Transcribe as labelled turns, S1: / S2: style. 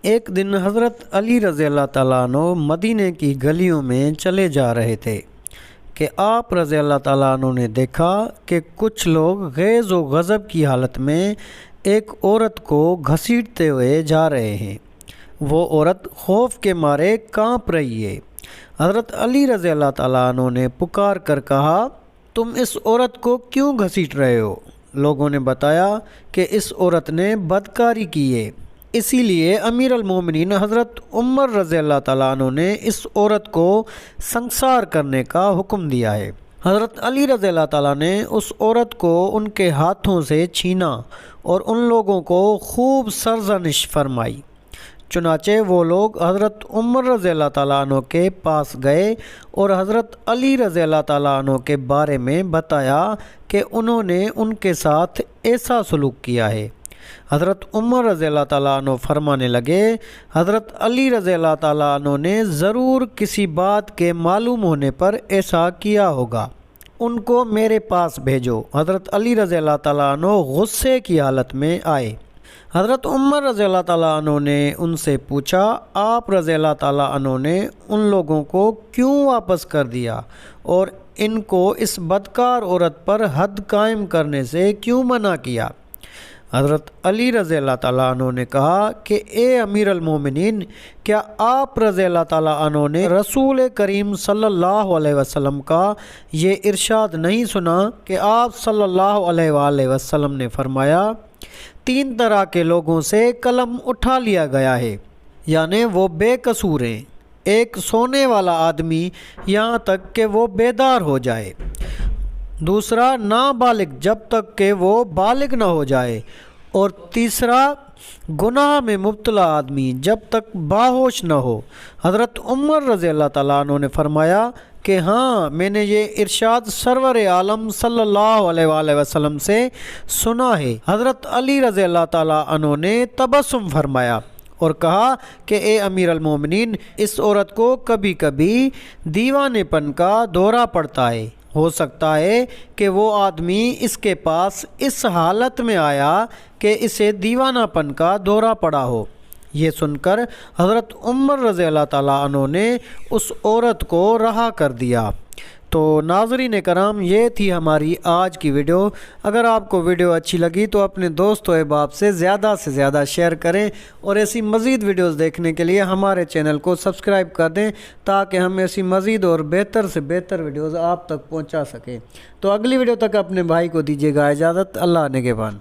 S1: ایک دن حضرت علی رضی اللہ تعالیٰ عنہ مدینے کی گلیوں میں چلے جا رہے تھے کہ آپ رضی اللہ تعالیٰ عنہ نے دیکھا کہ کچھ لوگ غیظ و غضب کی حالت میں ایک عورت کو گھسیٹتے ہوئے جا رہے ہیں۔ وہ عورت خوف کے مارے کانپ رہی ہے۔ حضرت علی رضی اللہ تعالیٰ عنہ نے پکار کر کہا، تم اس عورت کو کیوں گھسیٹ رہے ہو؟ لوگوں نے بتایا کہ اس عورت نے بدکاری کی ہے، اسی لیے امیر المومنین حضرت عمر رضی اللہ تعالیٰ عنہ نے اس عورت کو سنسار کرنے کا حکم دیا ہے۔ حضرت علی رضی اللہ تعالیٰ نے اس عورت کو ان کے ہاتھوں سے چھینا اور ان لوگوں کو خوب سرزنش فرمائی۔ چنانچہ وہ لوگ حضرت عمر رضی اللہ تعالیٰ عنہ کے پاس گئے اور حضرت علی رضی اللہ تعالیٰ عنہ کے بارے میں بتایا کہ انہوں نے ان کے ساتھ ایسا سلوک کیا ہے۔ حضرت عمر رضی اللہ تعالیٰ عنہ فرمانے لگے، حضرت علی رضی اللہ تعالیٰ عنہ نے ضرور کسی بات کے معلوم ہونے پر ایسا کیا ہوگا، ان کو میرے پاس بھیجو۔ حضرت علی رضی اللہ تعالیٰ عنہ غصے کی حالت میں آئے۔ حضرت عمر رضی اللہ تعالیٰ عنہ نے ان سے پوچھا، آپ رضی اللہ تعالیٰ عنہ نے ان لوگوں کو کیوں واپس کر دیا اور ان کو اس بدکار عورت پر حد قائم کرنے سے کیوں منع کیا؟ حضرت علی رضی اللہ تعالیٰ عنہ نے کہا کہ اے امیر المومنین، کیا آپ رضی اللہ تعالیٰ عنہ نے رسول کریم صلی اللہ علیہ وسلم کا یہ ارشاد نہیں سنا کہ آپ صلی اللہ علیہ وآلہ وسلم نے فرمایا، 3 طرح کے لوگوں سے قلم اٹھا لیا گیا ہے، یعنی وہ بے قصور ہیں۔ ایک سونے والا آدمی یہاں تک کہ وہ بیدار ہو جائے، دوسرا نابالغ جب تک کہ وہ بالغ نہ ہو جائے، اور تیسرا گناہ میں مبتلا آدمی جب تک باہوش نہ ہو۔ حضرت عمر رضی اللہ تعالیٰ عنہ نے فرمایا کہ ہاں، میں نے یہ ارشاد سرور عالم صلی اللہ علیہ وآلہ وسلم سے سنا ہے۔ حضرت علی رضی اللہ تعالیٰ عنہ نے تبسم فرمایا اور کہا کہ اے امیر المومنین، اس عورت کو کبھی کبھی دیوانے پن کا دورہ پڑتا ہے، ہو سکتا ہے کہ وہ آدمی اس کے پاس اس حالت میں آیا کہ اسے دیوانہ پن کا دورہ پڑا ہو۔ یہ سن کر حضرت عمر رضی اللہ تعالیٰ عنہ نے اس عورت کو رہا کر دیا۔ تو ناظرین کرام، یہ تھی ہماری آج کی ویڈیو۔ اگر آپ کو ویڈیو اچھی لگی تو اپنے دوست و احباب سے زیادہ شیئر کریں، اور ایسی مزید ویڈیوز دیکھنے کے لیے ہمارے چینل کو سبسکرائب کر دیں تاکہ ہم ایسی مزید اور بہتر سے بہتر ویڈیوز آپ تک پہنچا سکیں۔ تو اگلی ویڈیو تک اپنے بھائی کو دیجیے گا اجازت۔ اللہ نگہبان۔